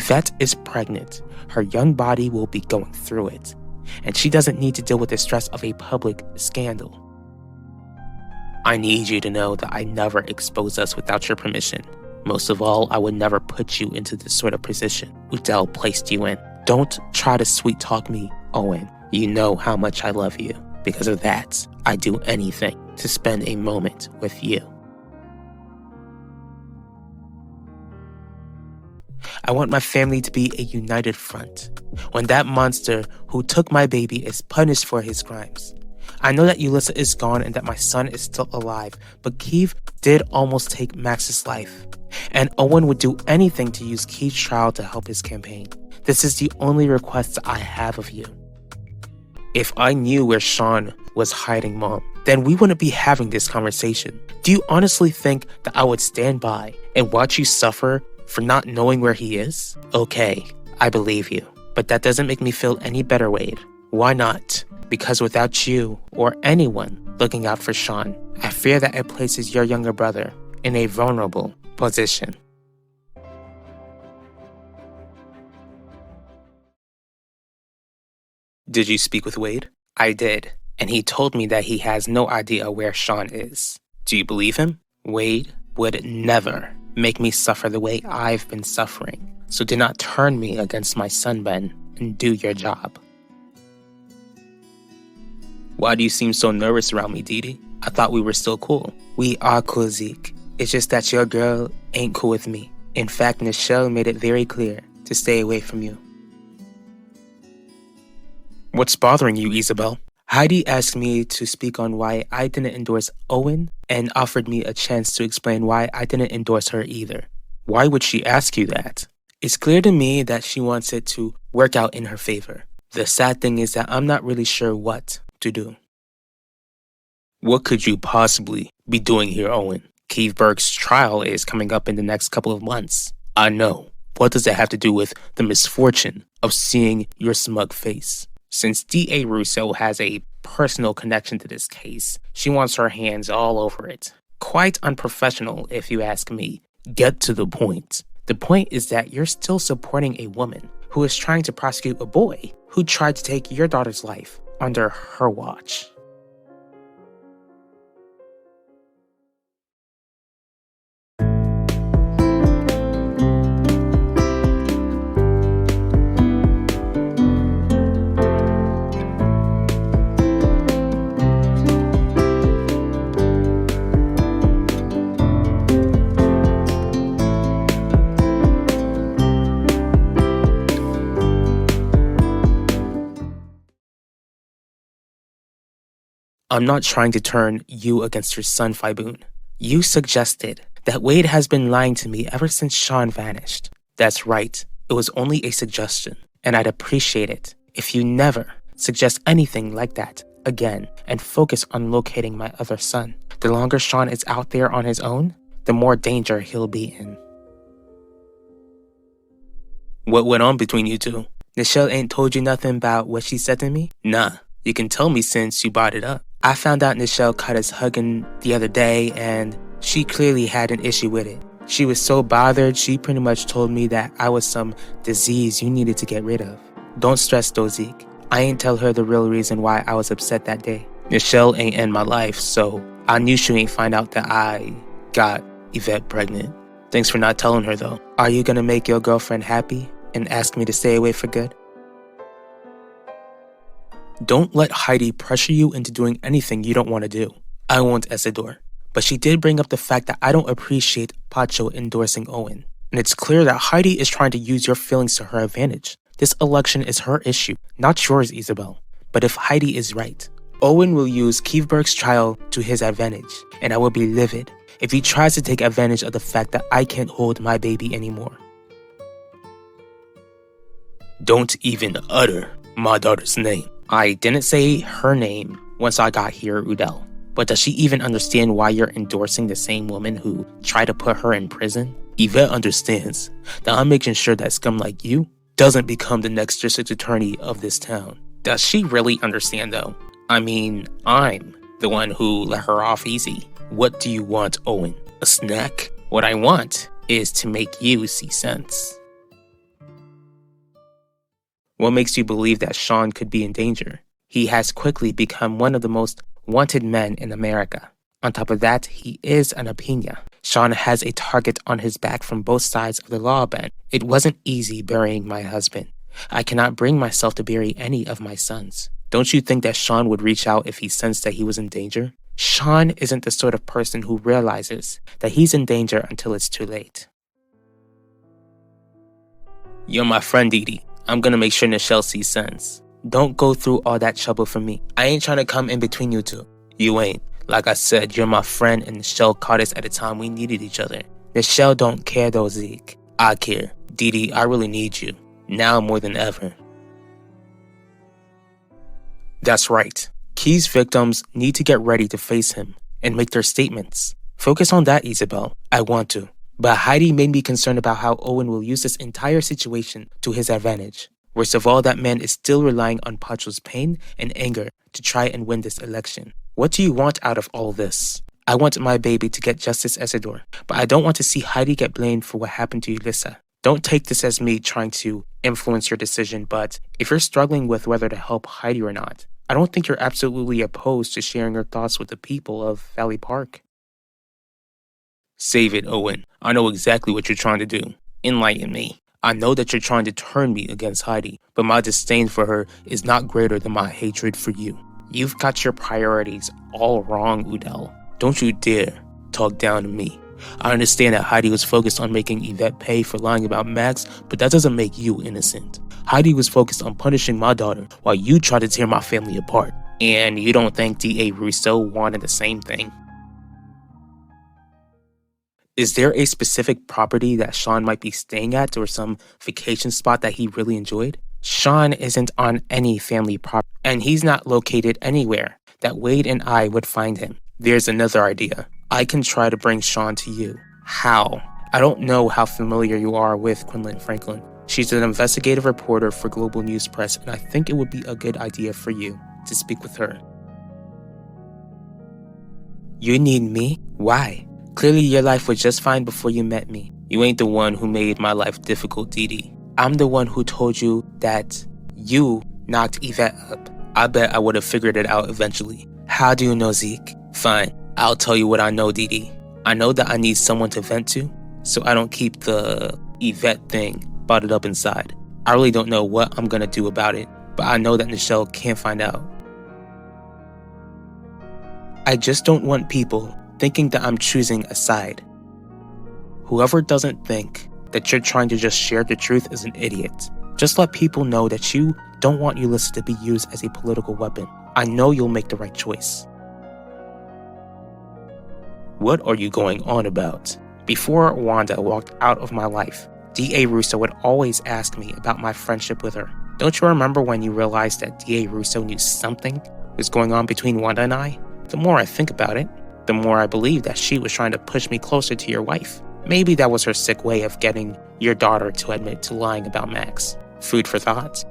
Yvette is pregnant. Her young body will be going through it, and she doesn't need to deal with the stress of a public scandal. I need you to know that I never expose us without your permission. Most of all, I would never put you into this sort of position Udell placed you in. Don't try to sweet-talk me, Owen. You know how much I love you. Because of that, I'd do anything to spend a moment with you. I want my family to be a united front. When that monster who took my baby is punished for his crimes. I know that Ulissa is gone and that my son is still alive, but Keith did almost take Max's life. And Owen would do anything to use Keith's trial to help his campaign. This is the only request I have of you. If I knew where Sean was hiding Mom, then we wouldn't be having this conversation. Do you honestly think that I would stand by and watch you suffer for not knowing where he is? Okay, I believe you. But that doesn't make me feel any better, Wade. Why not? Because without you or anyone looking out for Sean, I fear that it places your younger brother in a vulnerable position. Did you speak with Wade? I did, and he told me that he has no idea where Sean is. Do you believe him? Wade would never make me suffer the way I've been suffering, so do not turn me against my son, Ben, and do your job. Why do you seem so nervous around me, Dee? I thought we were still cool. We are cool, Zeke. It's just that your girl ain't cool with me. In fact, Nichelle made it very clear to stay away from you. What's bothering you, Isabel? Heidi asked me to speak on why I didn't endorse Owen and offered me a chance to explain why I didn't endorse her either. Why would she ask you that? It's clear to me that she wants it to work out in her favor. The sad thing is that I'm not really sure what to do. What could you possibly be doing here, Owen? Keith Burke's trial is coming up in the next couple of months. I know. What does that have to do with the misfortune of seeing your smug face? Since D.A. Russo has a personal connection to this case, she wants her hands all over it. Quite unprofessional, if you ask me. Get to the point. The point is that you're still supporting a woman who is trying to prosecute a boy who tried to take your daughter's life under her watch. I'm not trying to turn you against your son, Faiboon. You suggested that Wade has been lying to me ever since Sean vanished. That's right. It was only a suggestion, and I'd appreciate it if you never suggest anything like that again and focus on locating my other son. The longer Sean is out there on his own, the more danger he'll be in. What went on between you two? Nichelle ain't told you nothing about what she said to me? Nah, you can tell me since you brought it up. I found out Nichelle caught us hugging the other day, and she clearly had an issue with it. She was so bothered, she pretty much told me that I was some disease you needed to get rid of. Don't stress though, Zeke. I ain't tell her the real reason why I was upset that day. Nichelle ain't in my life, so I knew she ain't find out that I got Yvette pregnant. Thanks for not telling her though. Are you gonna make your girlfriend happy and ask me to stay away for good? Don't let Heidi pressure you into doing anything you don't want to do. I won't, Isidore. But she did bring up the fact that I don't appreciate Pacho endorsing Owen. And it's clear that Heidi is trying to use your feelings to her advantage. This election is her issue, not yours, Isabel. But if Heidi is right, Owen will use Keith Burke's trial to his advantage, and I will be livid if he tries to take advantage of the fact that I can't hold my baby anymore. Don't even utter my daughter's name. I didn't say her name once I got here, Udell. But does she even understand why you're endorsing the same woman who tried to put her in prison? Yvette understands that I'm making sure that scum like you doesn't become the next district attorney of this town. Does she really understand though? I mean, I'm the one who let her off easy. What do you want, Owen? A snack? What I want is to make you see sense. What makes you believe that Sean could be in danger? He has quickly become one of the most wanted men in America. On top of that, he is an opinion. Sean has a target on his back from both sides of the law bend. It wasn't easy burying my husband. I cannot bring myself to bury any of my sons. Don't you think that Sean would reach out if he sensed that he was in danger? Sean isn't the sort of person who realizes that he's in danger until it's too late. You're my friend, Dee. I'm gonna make sure Nichelle sees sense. Don't go through all that trouble for me. I ain't trying to come in between you two. You ain't. Like I said, you're my friend and Nichelle caught us at a time we needed each other. Nichelle don't care though, Zeke. I care. Dee, I really need you. Now more than ever. That's right. Key's victims need to get ready to face him and make their statements. Focus on that, Isabel. I want to. But Heidi made me concerned about how Owen will use this entire situation to his advantage. Worst of all, that man is still relying on Pacho's pain and anger to try and win this election. What do you want out of all this? I want my baby to get Justice Isidore, but I don't want to see Heidi get blamed for what happened to Yulissa. Don't take this as me trying to influence your decision, but if you're struggling with whether to help Heidi or not, I don't think you're absolutely opposed to sharing your thoughts with the people of Valley Park. Save it, Owen. I know exactly what you're trying to do. Enlighten me. I know that you're trying to turn me against Heidi, but my disdain for her is not greater than my hatred for you. You've got your priorities all wrong, Udell. Don't you dare talk down to me. I understand that Heidi was focused on making Yvette pay for lying about Max, but that doesn't make you innocent. Heidi was focused on punishing my daughter while you tried to tear my family apart. And you don't think D.A. Russo wanted the same thing? Is there a specific property that Sean might be staying at or some vacation spot that he really enjoyed? Sean isn't on any family property, and he's not located anywhere that Wade and I would find him. There's another idea. I can try to bring Sean to you. How? I don't know how familiar you are with Quinlan Franklin. She's an investigative reporter for Global News Press, and I think it would be a good idea for you to speak with her. You need me? Why? Clearly your life was just fine before you met me. You ain't the one who made my life difficult, Dee. I'm the one who told you that you knocked Yvette up. I bet I would have figured it out eventually. How do you know, Zeke? Fine, I'll tell you what I know, Dee. I know that I need someone to vent to, so I don't keep the Yvette thing bottled up inside. I really don't know what I'm gonna do about it, but I know that Nichelle can't find out. I just don't want people thinking that I'm choosing a side. Whoever doesn't think that you're trying to just share the truth is an idiot. Just let people know that you don't want Yulissa to be used as a political weapon. I know you'll make the right choice. What are you going on about? Before Wanda walked out of my life, D.A. Russo would always ask me about my friendship with her. Don't you remember when you realized that D.A. Russo knew something was going on between Wanda and I? The more I think about it, the more I believe that she was trying to push me closer to your wife. Maybe that was her sick way of getting your daughter to admit to lying about Max. Food for thought.